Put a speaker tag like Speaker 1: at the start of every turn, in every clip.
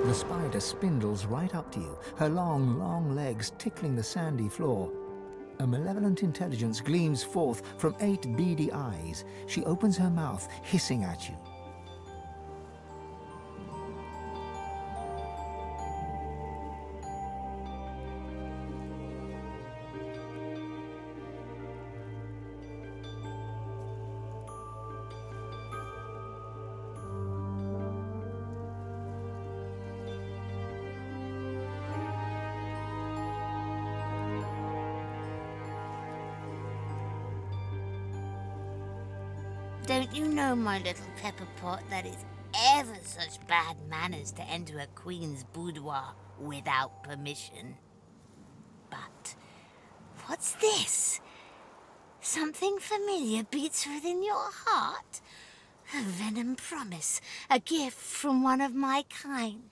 Speaker 1: The spider spindles right up to you, her long, long legs tickling the sandy floor. A malevolent intelligence gleams forth from 8 beady eyes. She opens her mouth, hissing at you.
Speaker 2: Don't you know, my little pepper pot, that it's ever such bad manners to enter a queen's boudoir without permission? But what's this? Something familiar beats within your heart? A venom promise, a gift from one of my kind.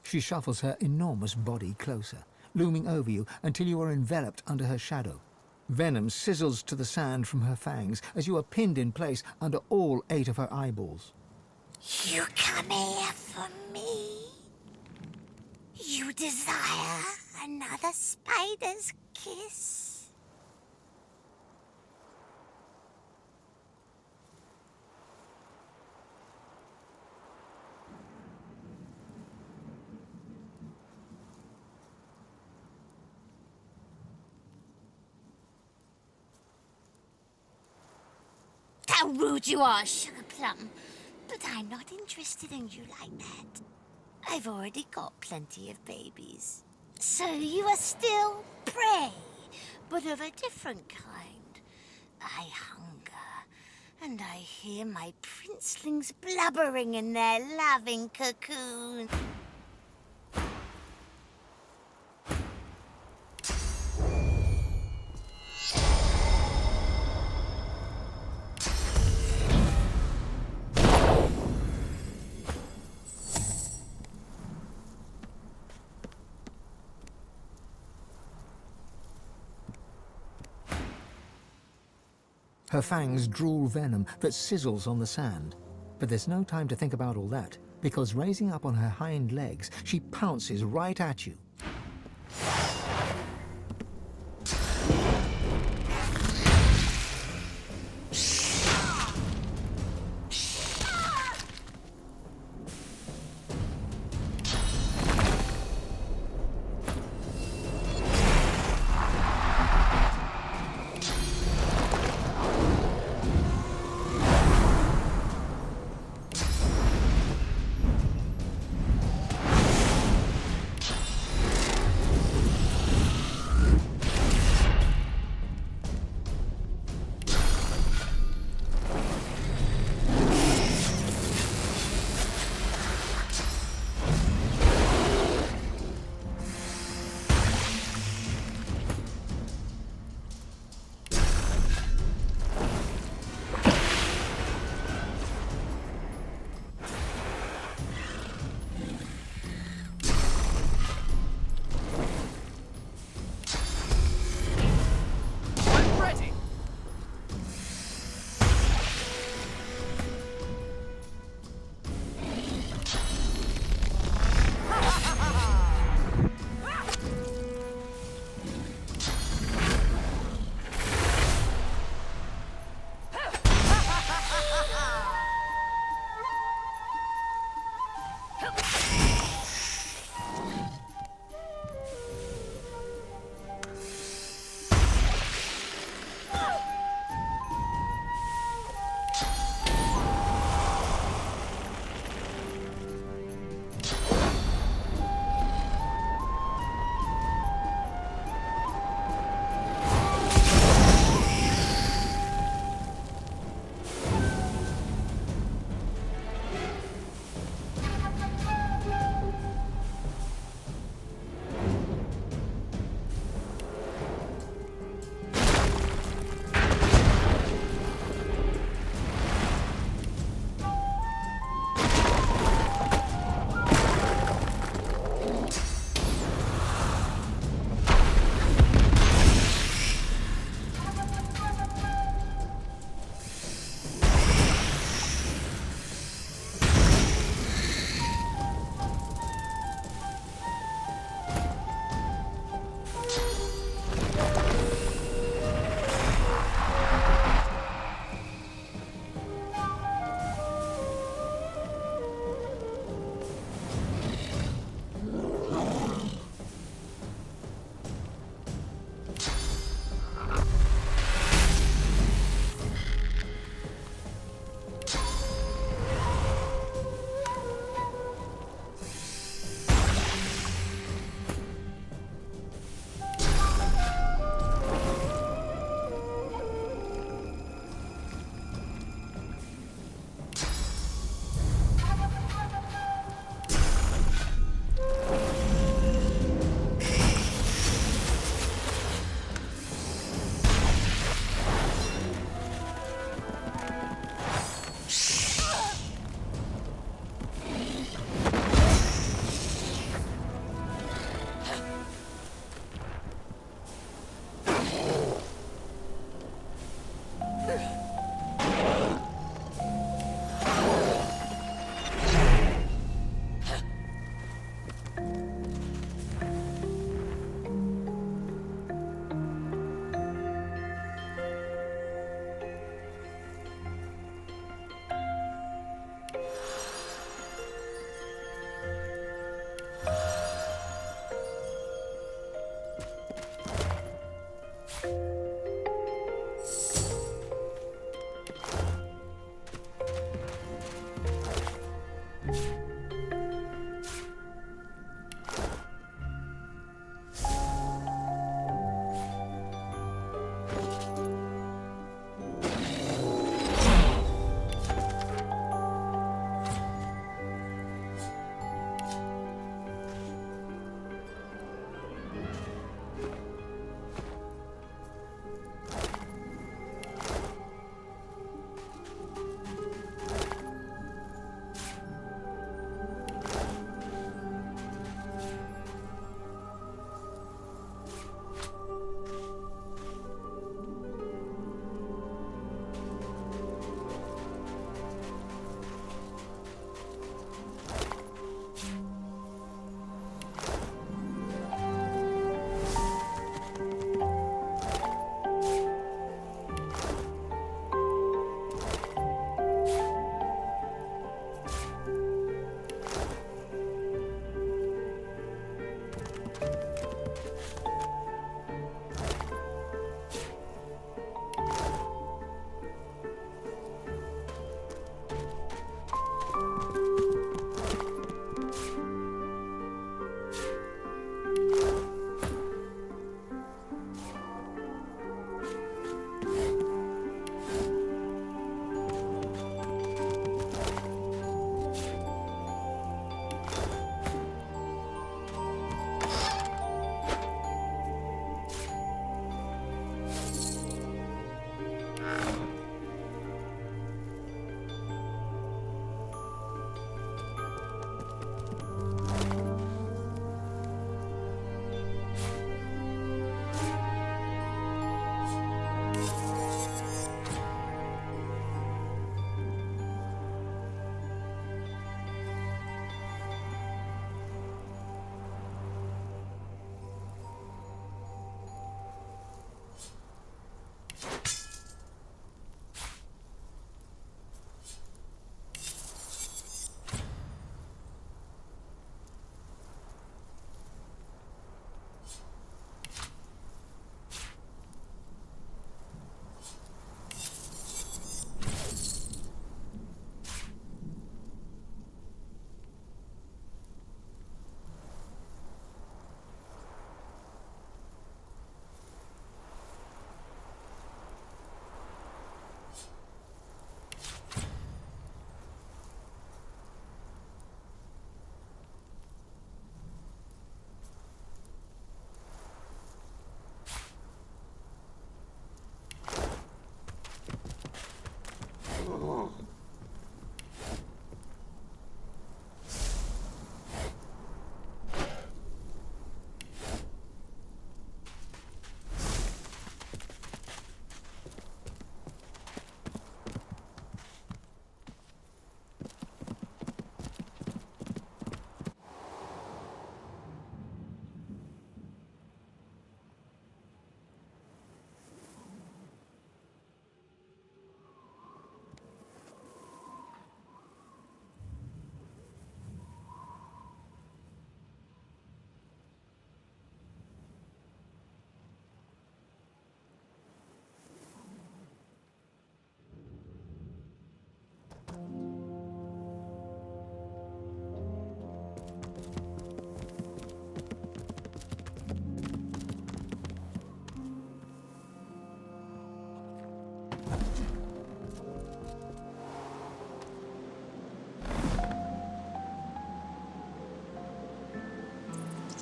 Speaker 1: She shuffles her enormous body closer, looming over you until you are enveloped under her shadow. Venom sizzles to the sand from her fangs as you are pinned in place under all 8 of her eyeballs.
Speaker 2: You come here for me? You desire another spider's kiss? How rude you are, Sugar Plum. But I'm not interested in you like that. I've already got plenty of babies. So you are still prey, but of a different kind. I hunger, and I hear my princelings blubbering in their loving cocoon.
Speaker 1: Her fangs drool venom that sizzles on the sand. But there's no time to think about all that, because raising up on her hind legs, she pounces right at you.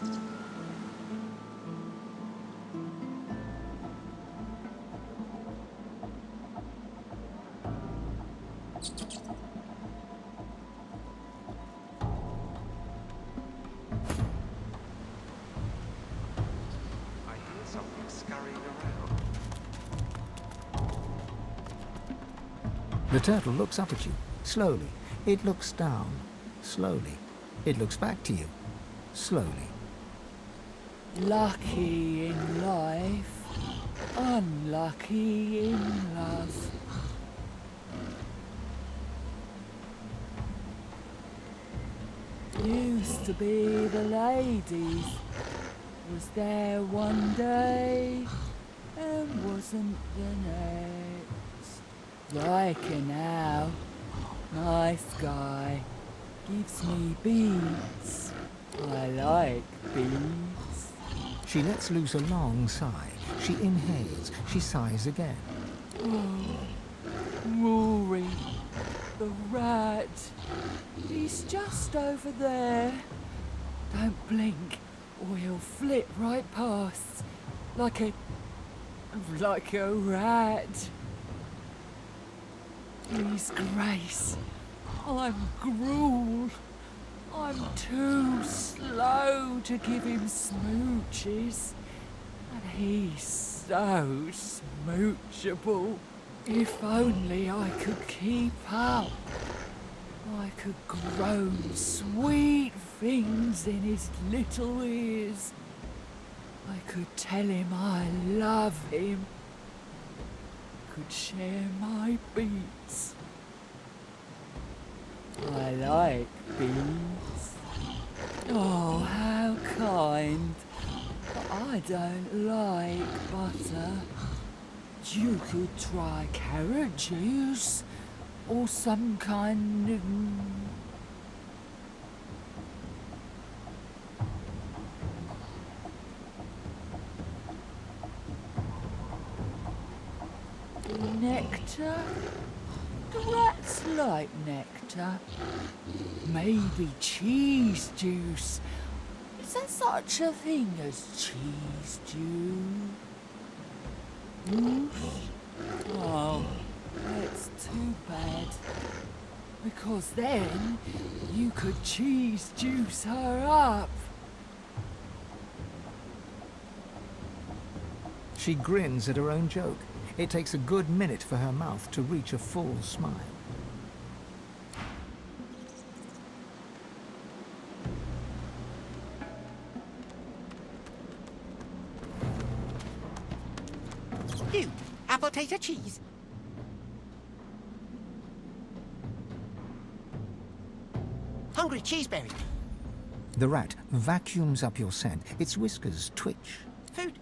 Speaker 3: I hear something scurrying around.
Speaker 1: The turtle looks up at you, slowly. It looks down, slowly. It looks back to you, slowly.
Speaker 4: Lucky in life, unlucky in love. Used to be the ladies, was there one day and wasn't the next. Like her now, nice guy, gives me beats. I like beats.
Speaker 1: She lets loose a long sigh. She inhales. She sighs again.
Speaker 4: Rory, the rat. He's just over there. Don't blink or he'll flit right past. Like a rat. Please, Grace. I'm Gruel. I'm too slow to give him smooches. And he's so smoochable. If only I could keep up. I could groan sweet things in his little ears. I could tell him I love him. I could share my beats. I like beats. Oh, how kind. But I don't like butter. You could try carrot juice or some kind of... nectar? The rats like nectar. Maybe cheese juice. Is there such a thing as cheese juice? Oh, that's too bad. Because then you could cheese juice her up.
Speaker 1: She grins at her own joke. It takes a good minute for her mouth to reach a full smile.
Speaker 5: You, apple tater cheese. Hungry cheeseberry.
Speaker 1: The rat vacuums up your scent. Its whiskers twitch.
Speaker 5: Food.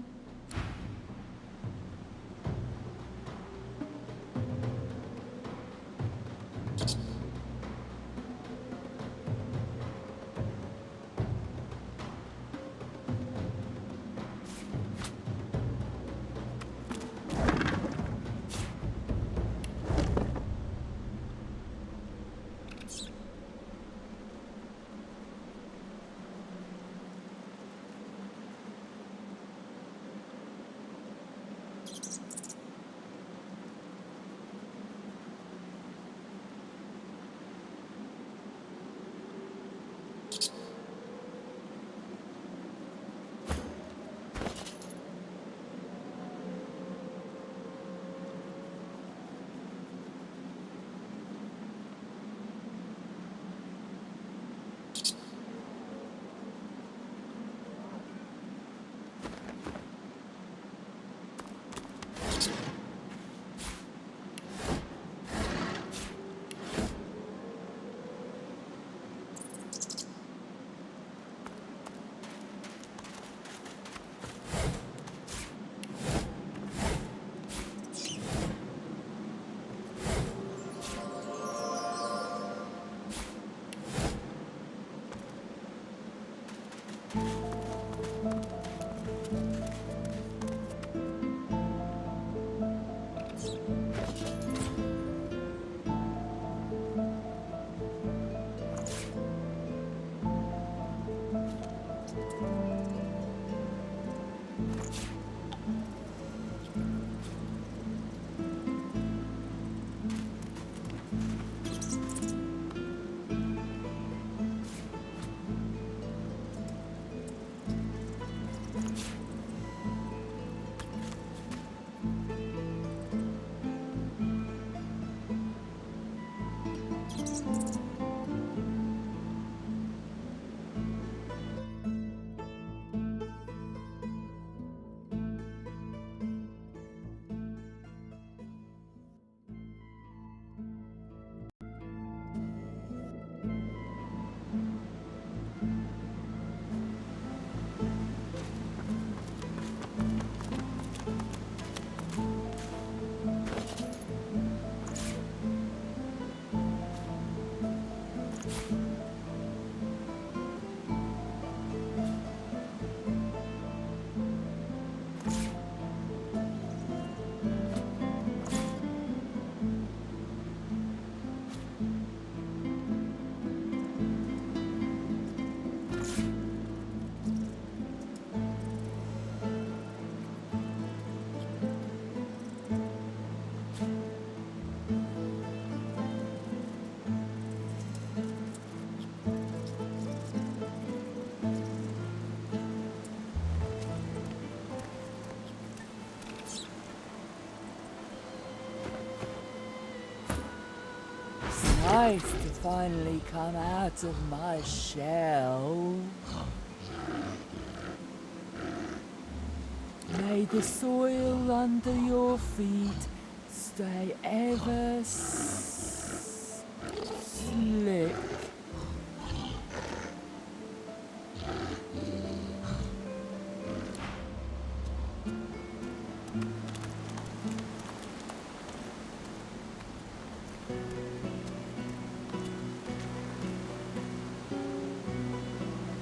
Speaker 4: nice to finally come out of my shell. May the soil under your feet stay ever slick.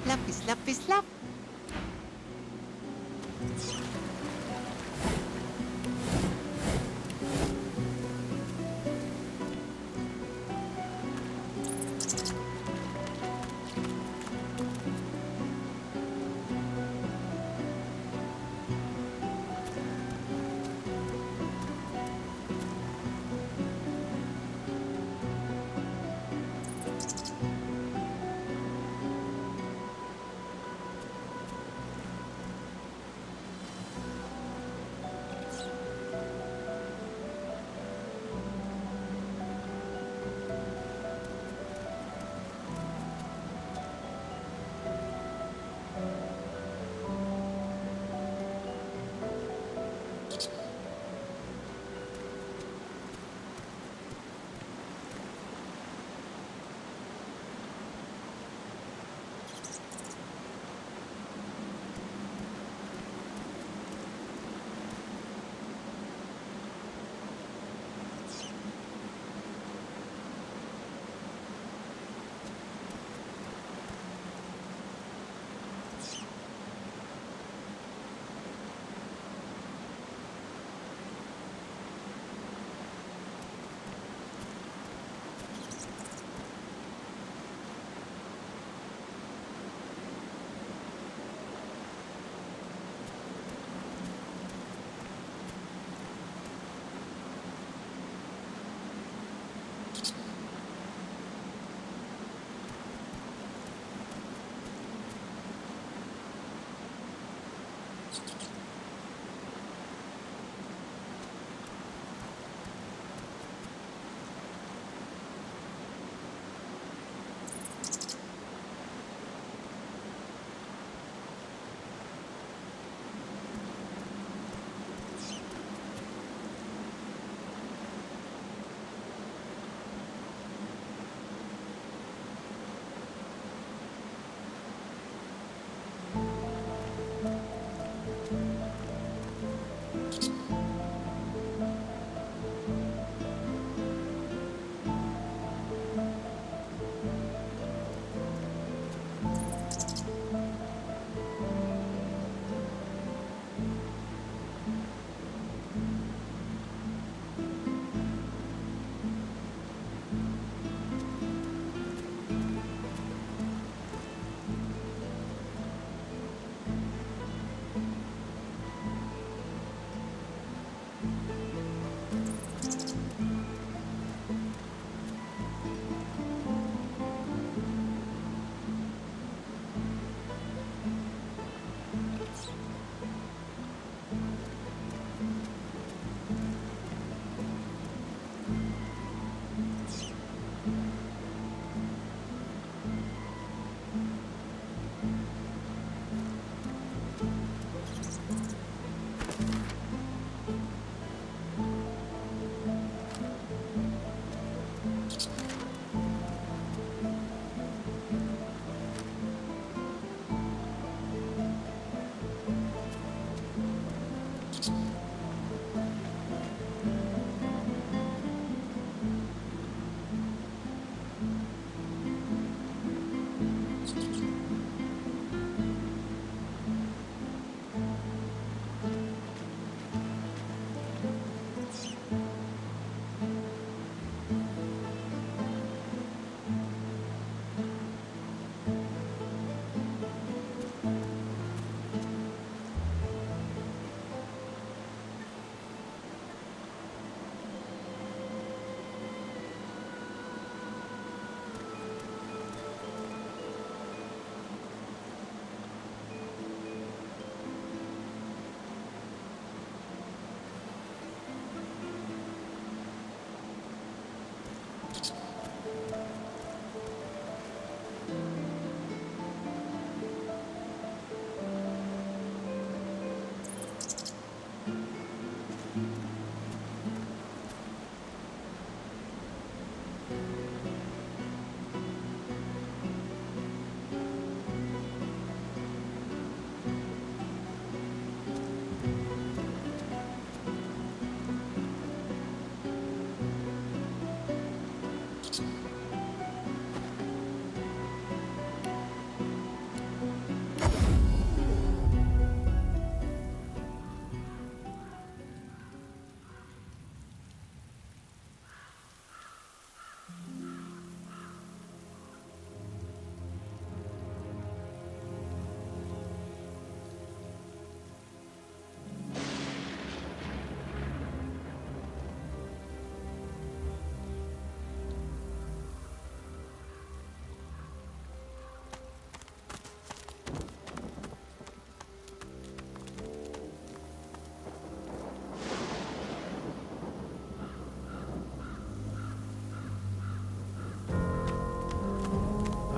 Speaker 5: Love is love is love.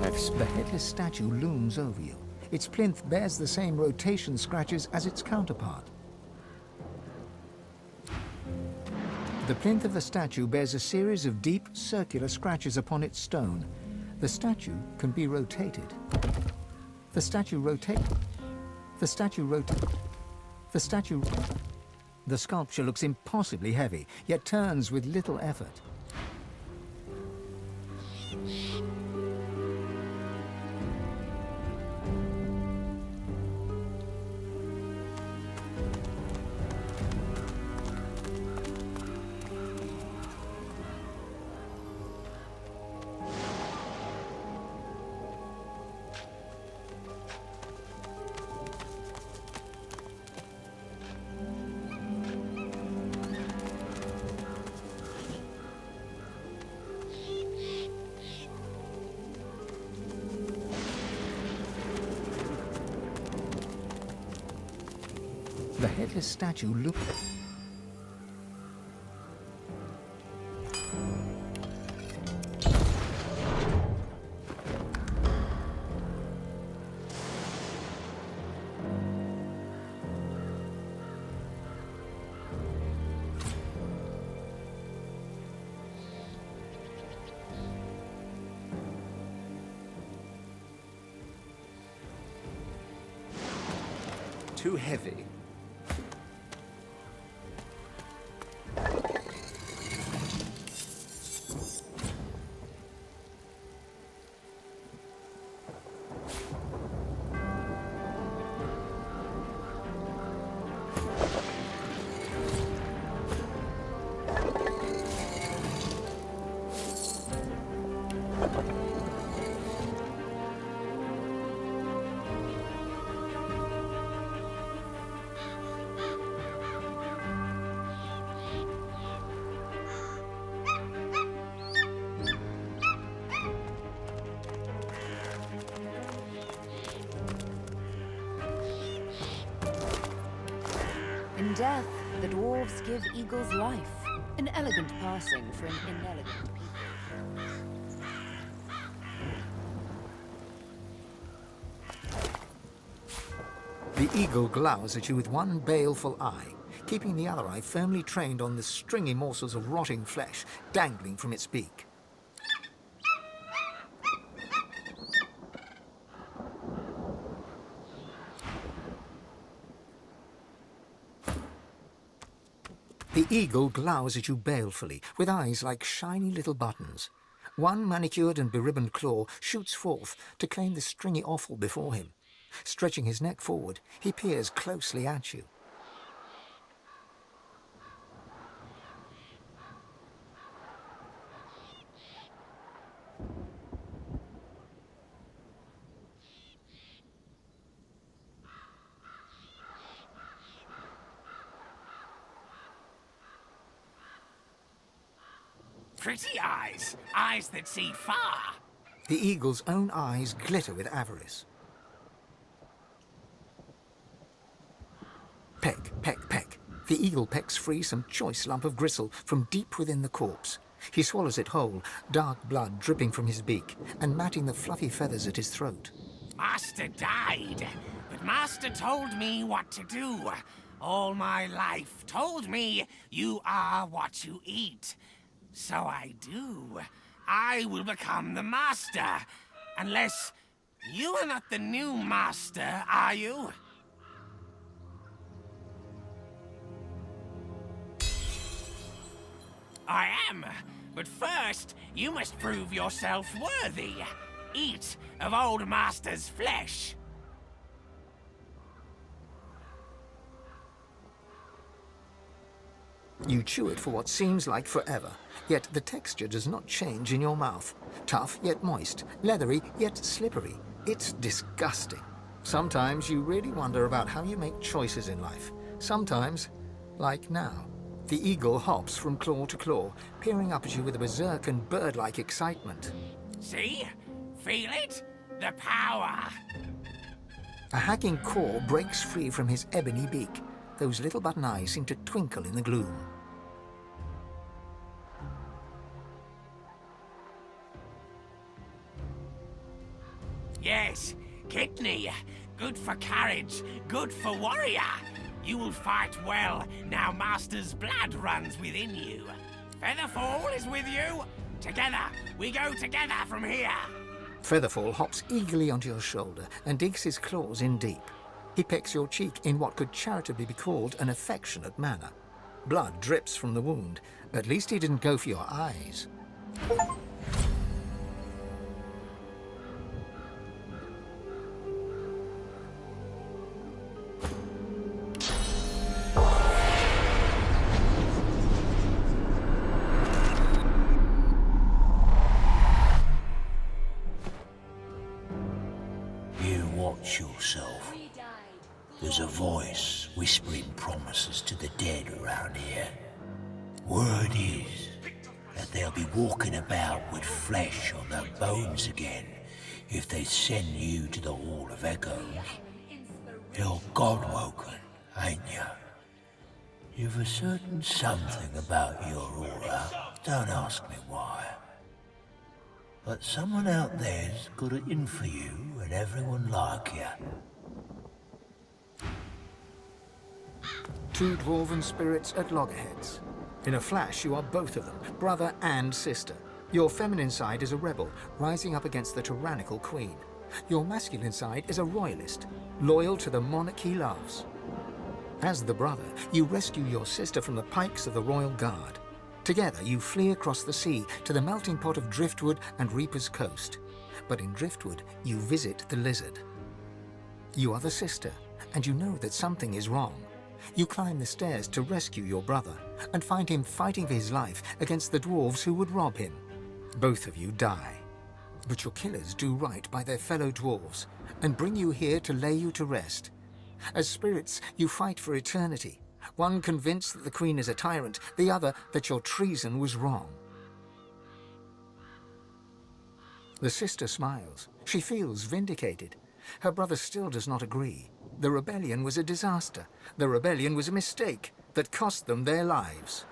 Speaker 1: The headless statue looms over you. Its plinth bears the same rotation scratches as its counterpart. The plinth of the statue bears a series of deep, circular scratches upon its stone. The statue can be rotated. The statue rotates. The statue rotates. The statue... The sculpture looks impossibly heavy, yet turns with little effort. The headless statue looks...
Speaker 6: Too heavy.
Speaker 7: In death, the dwarves give eagles life. An elegant passing for an inelegant people.
Speaker 1: The eagle glowers at you with one baleful eye, keeping the other eye firmly trained on the stringy morsels of rotting flesh dangling from its beak. The eagle glowers at you balefully, with eyes like shiny little buttons. One manicured and beribboned claw shoots forth to claim the stringy offal before him. Stretching his neck forward, he peers closely at you.
Speaker 8: Pretty eyes, eyes that see far.
Speaker 1: The eagle's own eyes glitter with avarice. Peck, peck, peck. The eagle pecks free some choice lump of gristle from deep within the corpse. He swallows it whole, dark blood dripping from his beak and matting the fluffy feathers at his throat.
Speaker 8: Master died, but Master told me what to do. All my life told me you are what you eat. So I do. I will become the Master. Unless you are not the new Master, are you? I am. But first, you must prove yourself worthy. Eat of old Master's flesh.
Speaker 1: You chew it for what seems like forever, yet the texture does not change in your mouth. Tough yet moist, leathery yet slippery. It's disgusting. Sometimes you really wonder about how you make choices in life. Sometimes, like now. The eagle hops from claw to claw, peering up at you with a berserk and bird-like excitement.
Speaker 8: See? Feel it? The power.
Speaker 1: A hacking caw breaks free from his ebony beak. Those little button eyes seem to twinkle in the gloom.
Speaker 8: Yes, kidney. Good for courage, good for warrior. You will fight well, now Master's blood runs within you. Featherfall is with you. Together, we go together from here.
Speaker 1: Featherfall hops eagerly onto your shoulder and digs his claws in deep. He pecks your cheek in what could charitably be called an affectionate manner. Blood drips from the wound. At least he didn't go for your eyes.
Speaker 9: You watch yourself. There's a voice whispering promises to the dead around here. Word is that they'll be walking about with flesh on their bones again if they send you to the Hall of Echoes. You're God-woken, ain't you? You've a certain something about your aura. Don't ask me why. But someone out there's got it in for you and everyone like you.
Speaker 1: Two dwarven spirits at loggerheads. In a flash, you are both of them, brother and sister. Your feminine side is a rebel, rising up against the tyrannical queen. Your masculine side is a royalist, loyal to the monarch he loves. As the brother, you rescue your sister from the pikes of the royal guard. Together, you flee across the sea to the melting pot of Driftwood and Reaper's Coast. But in Driftwood, you visit the lizard. You are the sister, and you know that something is wrong. You climb the stairs to rescue your brother, and find him fighting for his life against the dwarves who would rob him. Both of you die. But your killers do right by their fellow dwarves, and bring you here to lay you to rest. As spirits, you fight for eternity, one convinced that the queen is a tyrant, the other that your treason was wrong. The sister smiles. She feels vindicated. Her brother still does not agree. The rebellion was a disaster. The rebellion was a mistake that cost them their lives.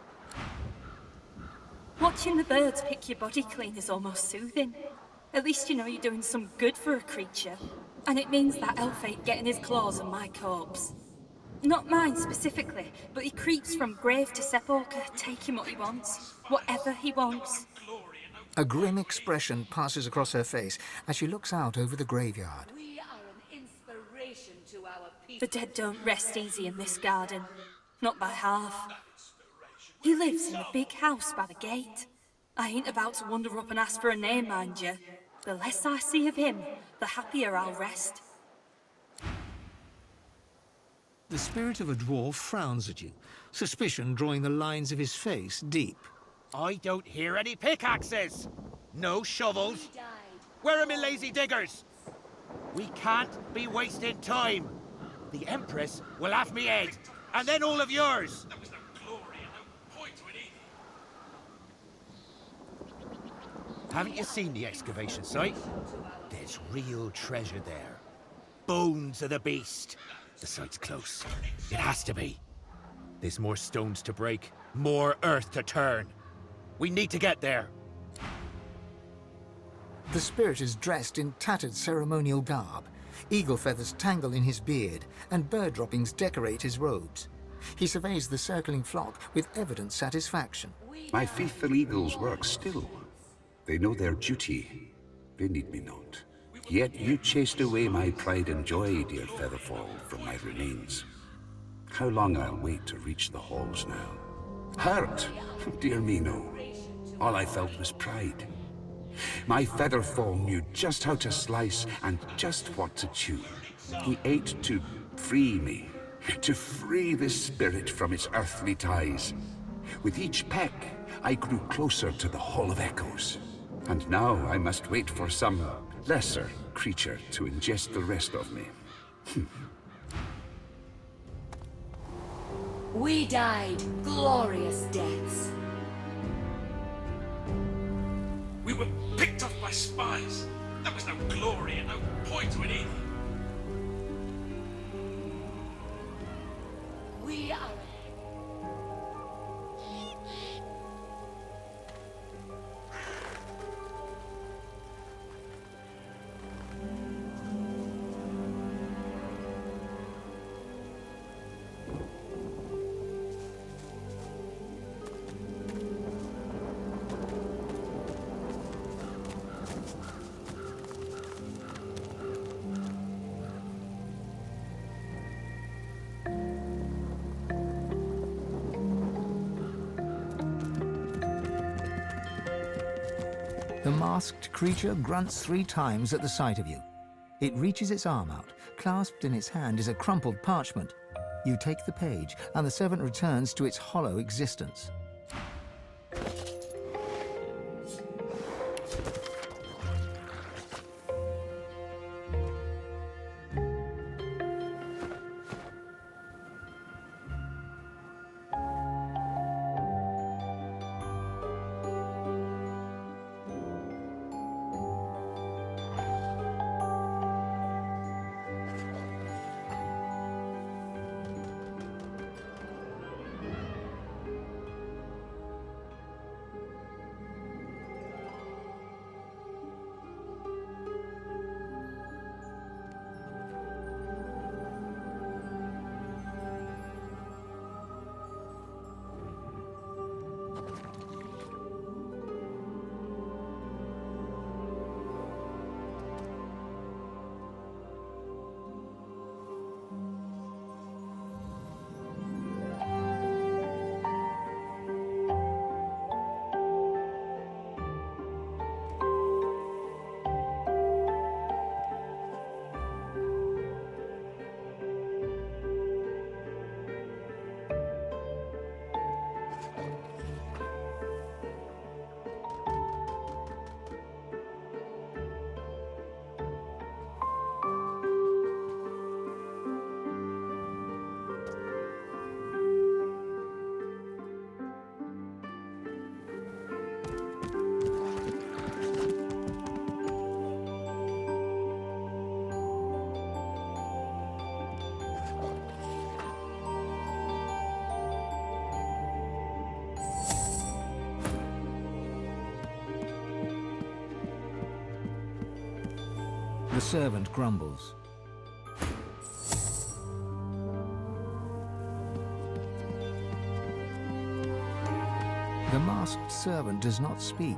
Speaker 10: Watching the birds pick your body clean is almost soothing. At least you know you're doing some good for a creature. And it means that elf ain't getting his claws on my corpse. Not mine specifically, but he creeps from grave to sepulchre, taking what he wants. Whatever he wants.
Speaker 1: A grim expression passes across her face as she looks out over the graveyard.
Speaker 7: We are an inspiration to our people.
Speaker 10: The dead don't rest easy in this garden. Not by half. He lives in the big house by the gate. I ain't about to wander up and ask for a name, mind you. The less I see of him, the happier I'll rest.
Speaker 1: The spirit of a dwarf frowns at you, suspicion drawing the lines of his face deep.
Speaker 11: I don't hear any pickaxes. No shovels. Where are my lazy diggers? We can't be wasting time. The Empress will have me head, and then all of yours.
Speaker 3: There was no glory and no point to it either.
Speaker 11: Haven't you seen the excavation site? There's real treasure there. Bones of the beast. The site's close. It has to be. There's more stones to break, more earth to turn. We need to get there.
Speaker 1: The spirit is dressed in tattered ceremonial garb. Eagle feathers tangle in his beard, and bird droppings decorate his robes. He surveys the circling flock with evident satisfaction.
Speaker 12: My faithful eagles work still. They know their duty. They need me not. Yet you chased away my pride and joy, dear Featherfall, from my remains. How long I'll wait to reach the halls now. Hurt? Dear me, no. All I felt was pride. My Featherfall knew just how to slice and just what to chew. He ate to free me, to free this spirit from its earthly ties. With each peck, I grew closer to the Hall of Echoes. And now I must wait for some lesser creature to ingest the rest of me.
Speaker 7: We died glorious deaths.
Speaker 3: We were picked off by spies. There was no glory and no point to it either.
Speaker 7: We are
Speaker 1: masked creature grunts 3 times at the sight of you. It reaches its arm out. Clasped in its hand is a crumpled parchment. You take the page, and the servant returns to its hollow existence. The servant grumbles. The masked servant does not speak.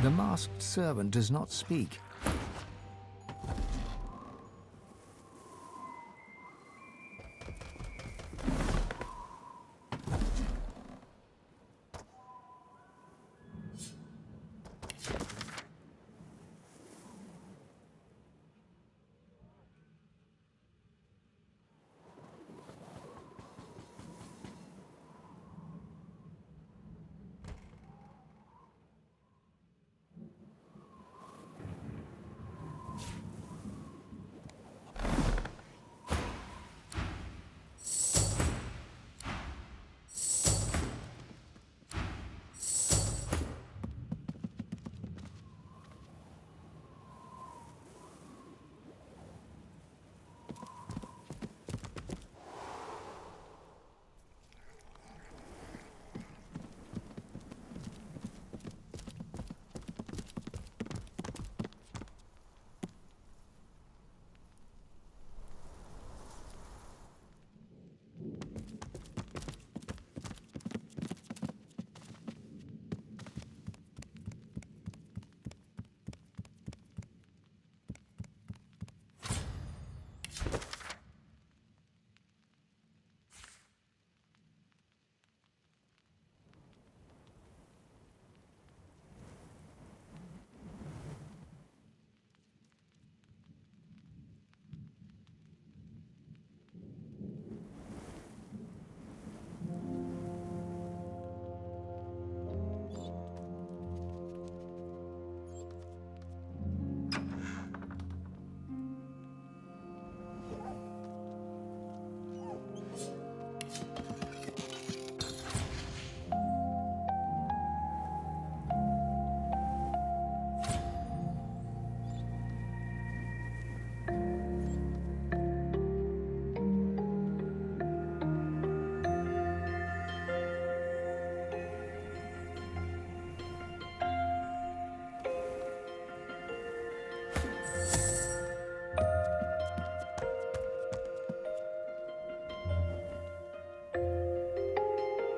Speaker 1: The masked servant does not speak.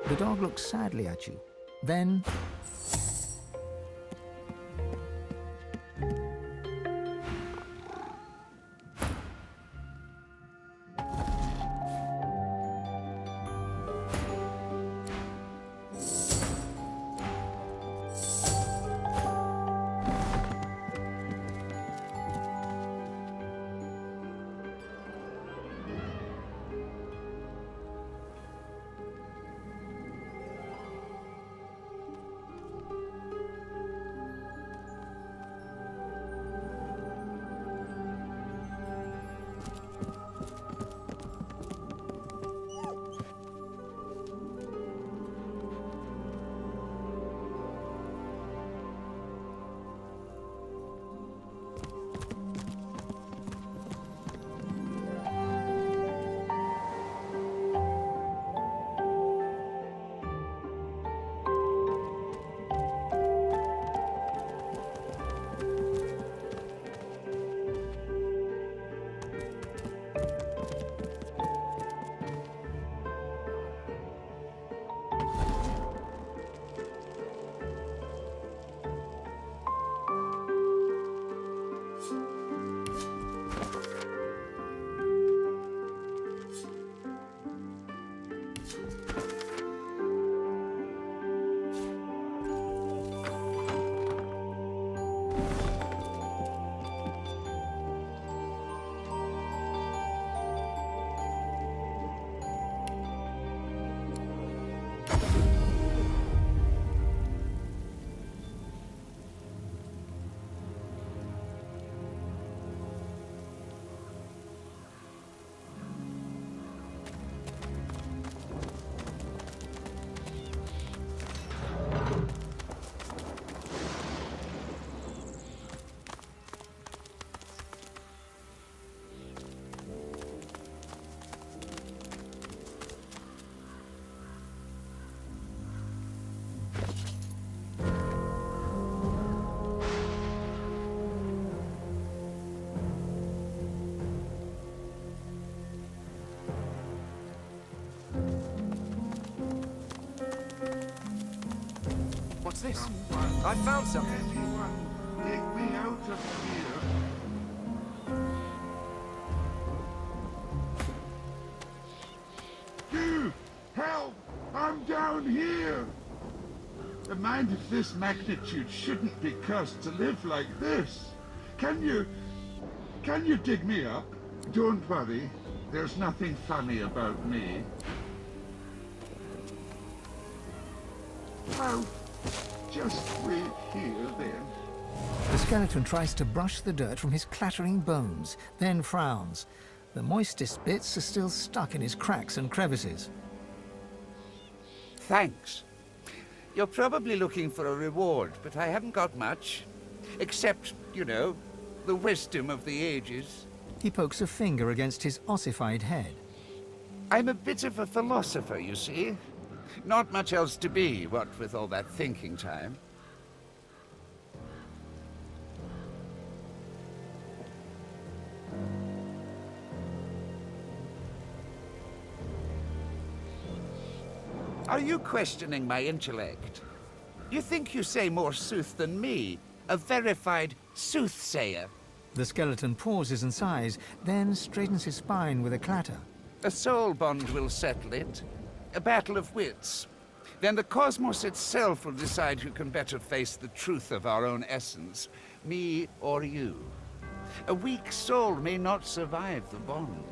Speaker 1: The dog looks sadly at you. Then
Speaker 11: What's this? I found something.
Speaker 13: Anyone, take me out of here. You! Help! I'm down here! A mind of this magnitude shouldn't be cursed to live like this. Can you dig me up? Don't worry, there's nothing funny about me. Well, just wait here then.
Speaker 1: The skeleton tries to brush the dirt from his clattering bones, then frowns. The moistest bits are still stuck in his cracks and crevices.
Speaker 12: Thanks. You're probably looking for a reward, but I haven't got much. Except, you know, the wisdom of the ages.
Speaker 1: He pokes a finger against his ossified head.
Speaker 12: I'm a bit of a philosopher, you see. Not much else to be, what with all that thinking time. Are you questioning my intellect? You think you say more sooth than me, a verified soothsayer?
Speaker 1: The skeleton pauses and sighs, then straightens his spine with a clatter.
Speaker 12: A soul bond will settle it. A battle of wits. Then the cosmos itself will decide who can better face the truth of our own essence, me or you. A weak soul may not survive the bond,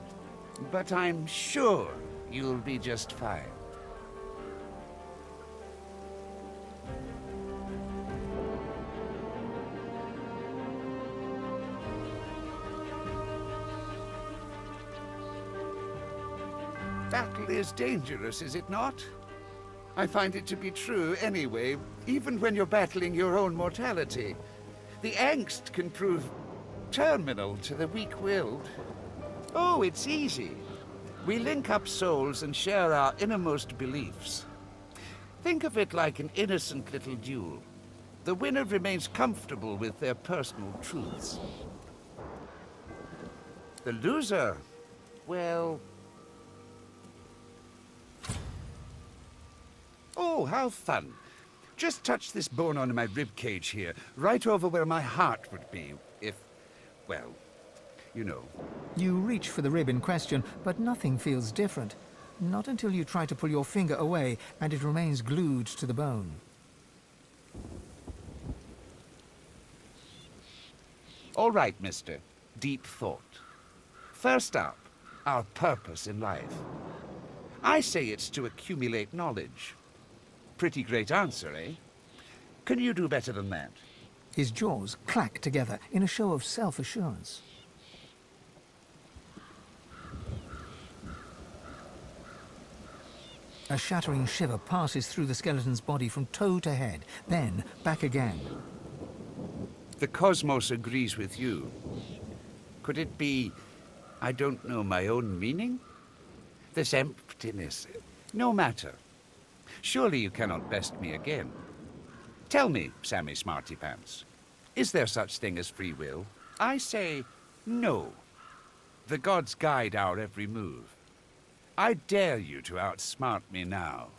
Speaker 12: but I'm sure you'll be just fine. Battle is dangerous, is it not? I find it to be true anyway, even when you're battling your own mortality. The angst can prove terminal to the weak-willed. Oh, it's easy. We link up souls and share our innermost beliefs. Think of it like an innocent little duel. The winner remains comfortable with their personal truths. The loser, well... Oh, how fun. Just touch this bone on my rib cage here, right over where my heart would be, if, well, you know.
Speaker 1: You reach for the rib in question, but nothing feels different. Not until you try to pull your finger away, and it remains glued to the bone.
Speaker 12: All right, mister. Deep thought. First up, our purpose in life. I say it's to accumulate knowledge. Pretty great answer, eh? Can you do better than that?
Speaker 1: His jaws clack together in a show of self-assurance. A shattering shiver passes through the skeleton's body from toe to head, then back again.
Speaker 12: The cosmos agrees with you. Could it be, I don't know, my own meaning? This emptiness, no matter. Surely you cannot best me again. Tell me, Sammy Smarty Pants, is there such thing as free will? I say no. The gods guide our every move. I dare you to outsmart me now.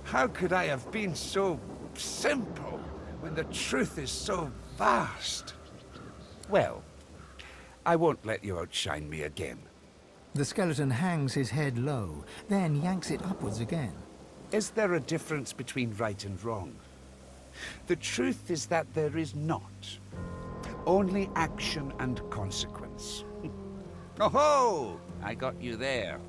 Speaker 12: How could I have been so simple when the truth is so vast? Well, I won't let you outshine me again.
Speaker 1: The skeleton hangs his head low, then yanks it upwards again.
Speaker 12: Is there a difference between right and wrong? The truth is that there is not. Only action and consequence. Oh-ho! I got you there.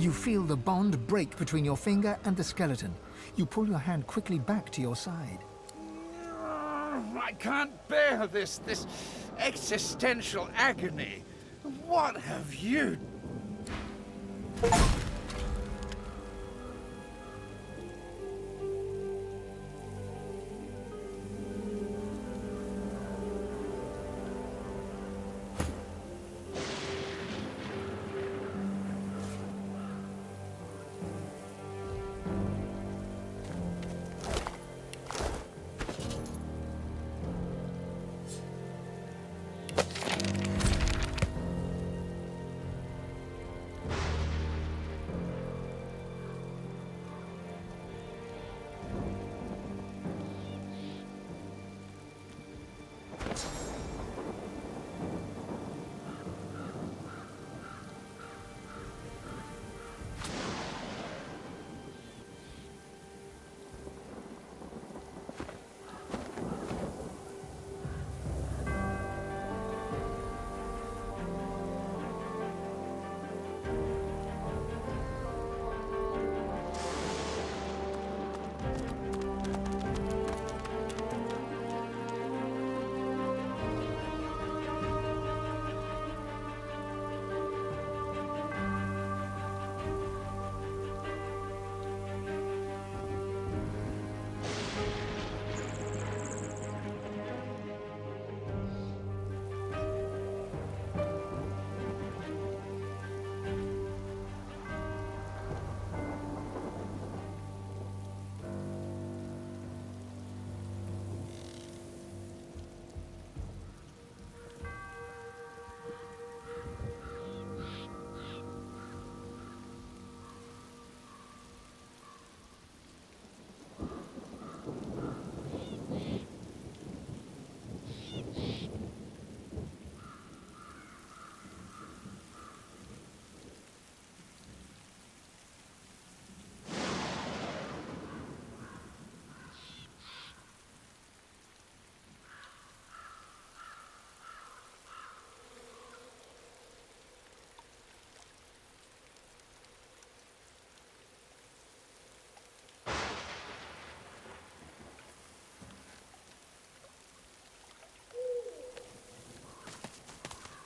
Speaker 1: You feel the bond break between your finger and the skeleton. You pull your hand quickly back to your side.
Speaker 13: I can't bear this existential agony. What have you...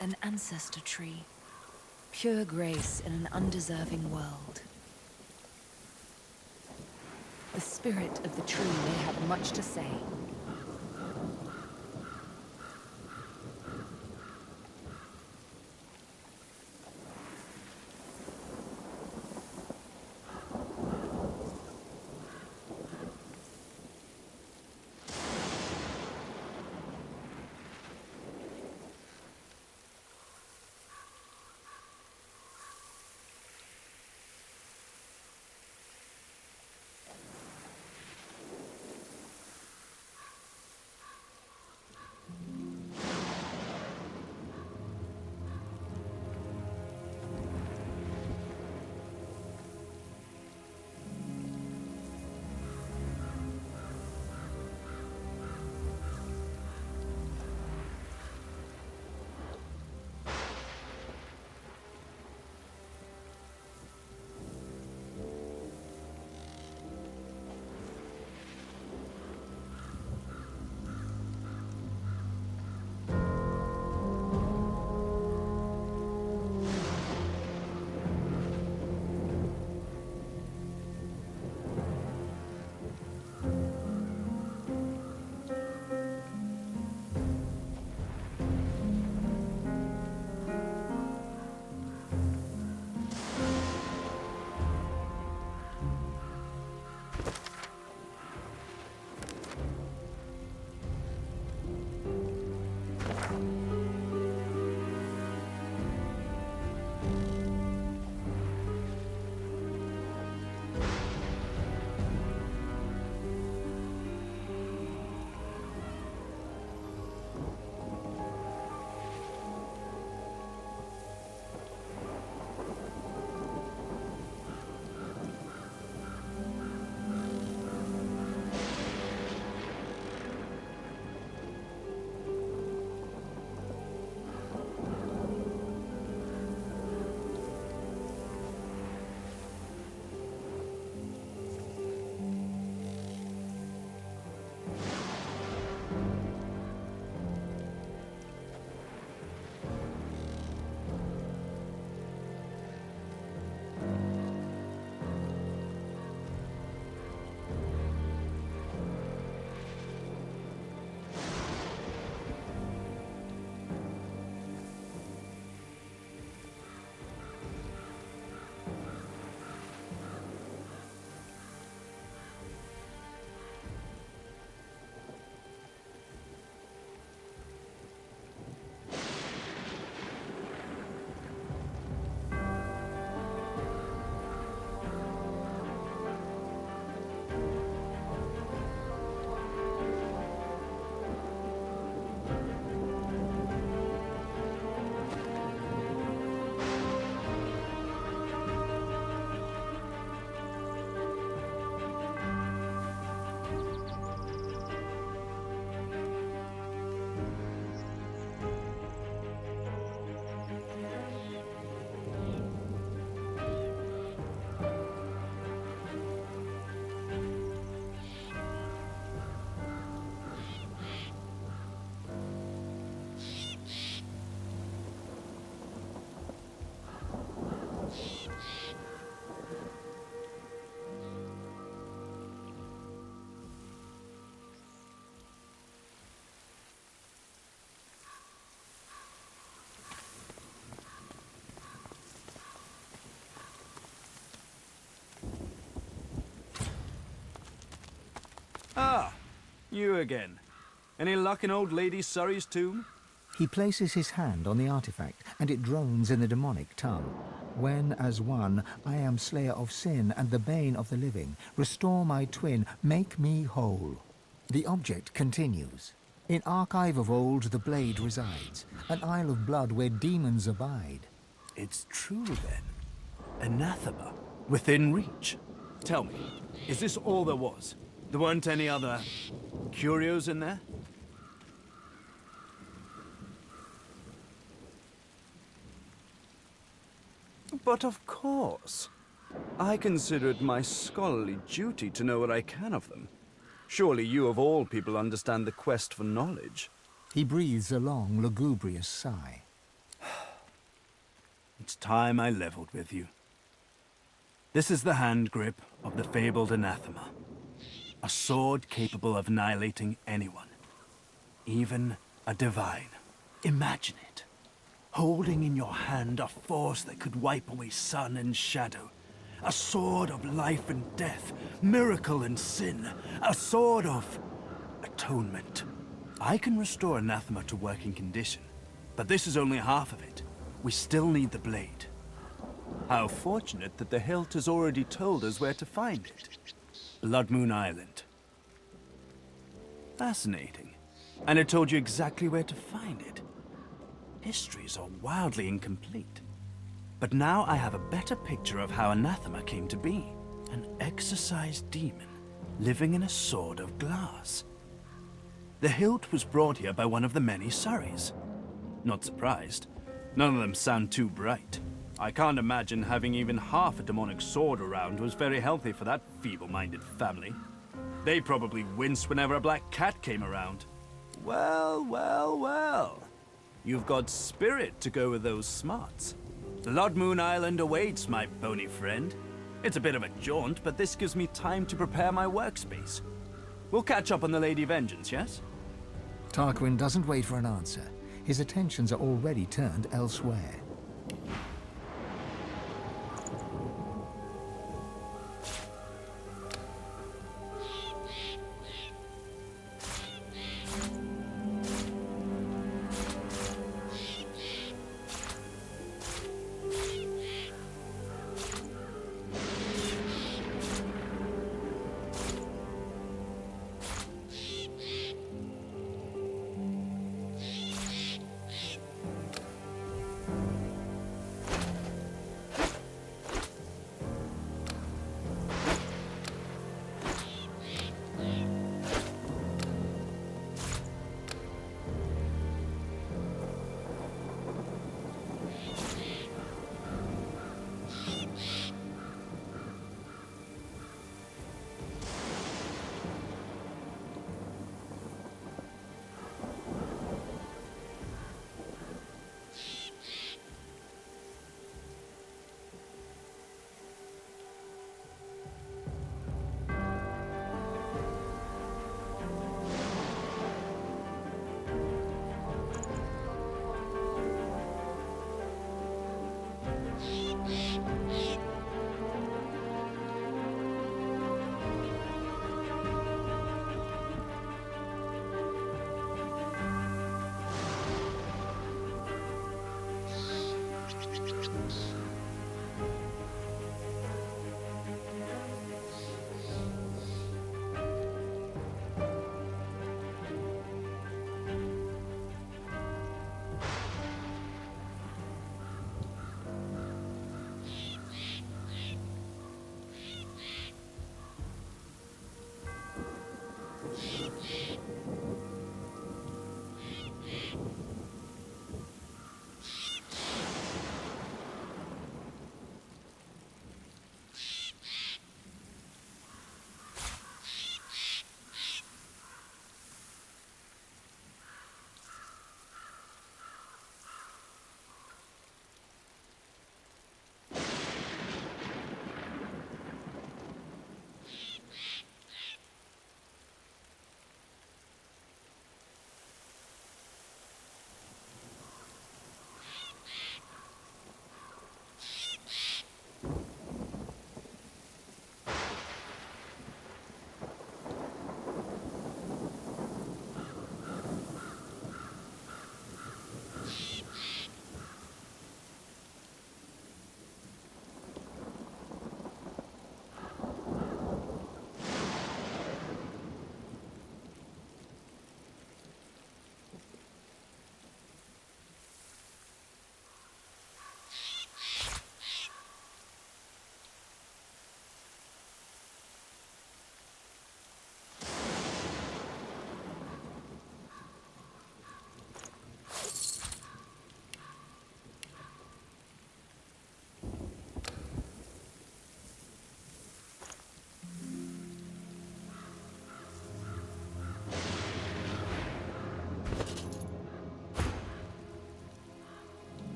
Speaker 7: An ancestor tree. Pure grace in an undeserving world. The spirit of the tree may have much to say.
Speaker 14: You again. Any luck in old Lady Surrey's tomb?
Speaker 1: He places his hand on the artifact, and it drones in the demonic tongue. When, as one, I am slayer of sin and the bane of the living, restore my twin, make me whole. The object continues. In archive of old the blade resides, an isle of blood where demons abide.
Speaker 14: It's true, then. Anathema, within reach. Tell me, is this all there was? There weren't any other curios in there? But of course. I consider it my scholarly duty to know what I can of them. Surely you of all people understand the quest for knowledge.
Speaker 1: He breathes a long, lugubrious sigh.
Speaker 14: It's time I leveled with you. This is the hand grip of the fabled anathema. A sword capable of annihilating anyone. Even a divine. Imagine it. Holding in your hand a force that could wipe away sun and shadow. A sword of life and death, miracle and sin. A sword of atonement. I can restore anathema to working condition, but this is only half of it. We still need the blade. How fortunate that the hilt has already told us where to find it. Blood Moon Island. Fascinating. And it told you exactly where to find it. Histories are wildly incomplete. But now I have a better picture of how anathema came to be. An exorcised demon living in a sword of glass. The hilt was brought here by one of the many Surreys. Not surprised. None of them sound too bright. I can't imagine having even half a demonic sword around was very healthy for that feeble-minded family. They probably winced whenever a black cat came around. Well, well, well. You've got spirit to go with those smarts. Blood Moon Island awaits, my bony friend. It's a bit of a jaunt, but this gives me time to prepare my workspace. We'll catch up on the Lady Vengeance, yes?
Speaker 1: Tarquin doesn't wait for an answer. His attentions are already turned elsewhere.